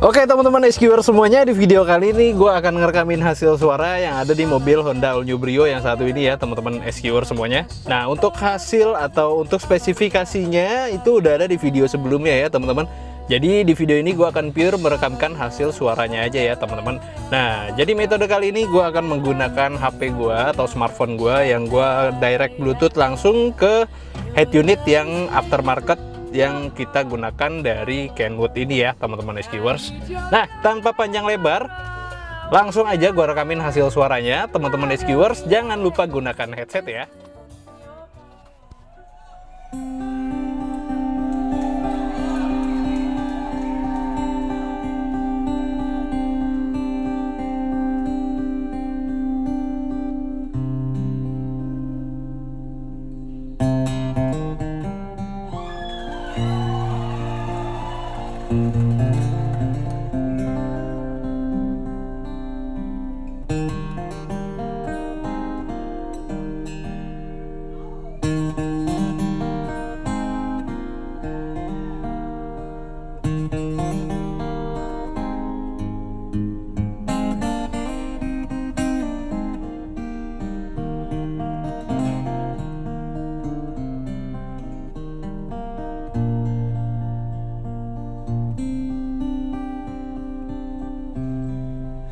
Oke teman-teman SQer semuanya, di video kali ini gue akan ngerekamin hasil suara yang ada di mobil Honda All New Brio yang satu ini ya teman-teman SQer semuanya. Nah untuk hasil atau untuk spesifikasinya itu udah ada di video sebelumnya ya teman-teman. Jadi di video ini gue akan pure merekamkan hasil suaranya aja ya teman-teman. Nah jadi metode kali ini gue akan menggunakan HP gue atau smartphone gue yang gue direct Bluetooth langsung ke head unit yang aftermarket yang kita gunakan dari Kenwood ini ya teman-teman SQers. Nah tanpa panjang lebar langsung aja gua rekamin hasil suaranya teman-teman SQers. Jangan lupa gunakan headset ya.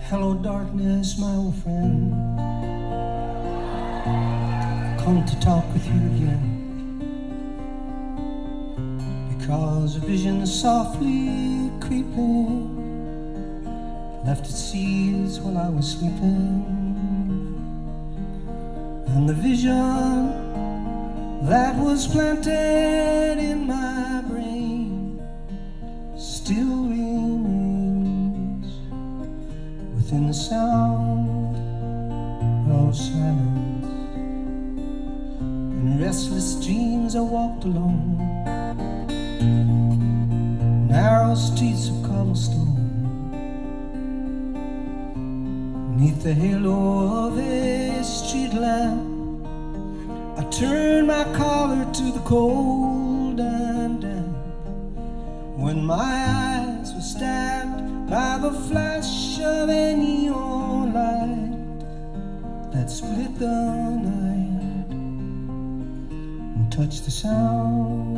Hello darkness, my old friend. Come to talk with you again. Because a vision softly creeping left its seeds while I was sleeping. And the vision that was planted in my brain still remains within the sound of silence. In restless dreams I walked alone, narrow streets of cobblestone, beneath the halo of a street lamp. I turned my collar to the cold and damp, when my eyes were stabbed by the flash of a neon light that split the night and touched the sound.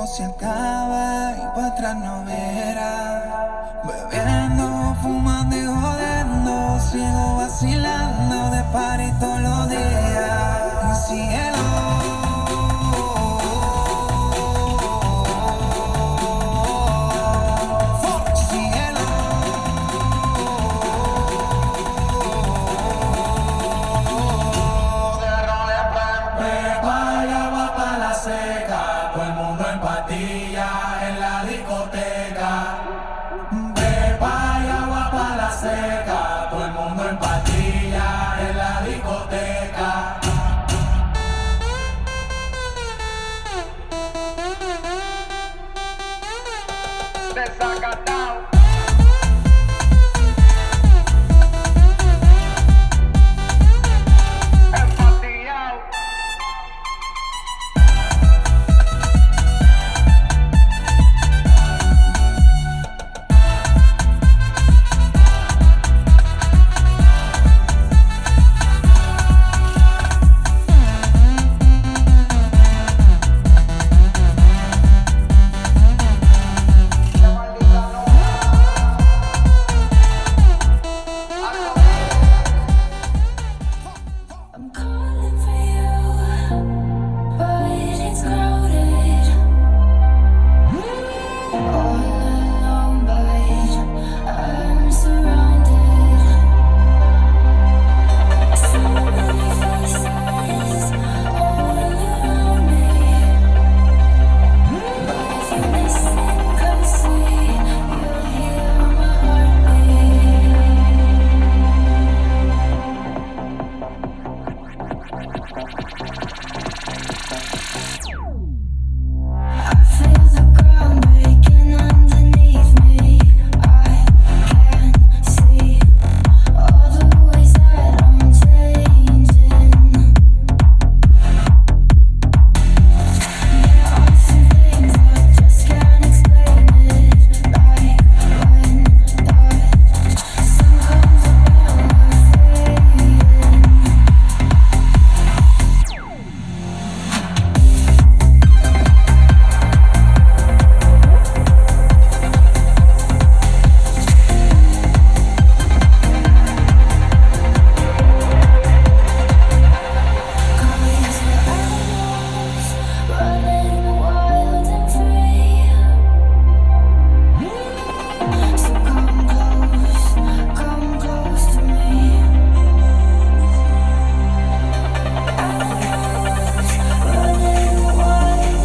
tiempo se acaba y para atrás no verás. Bebiendo, fumando y jodiendo, sigo vacilando de party todos los días. Cielo. Desacatado.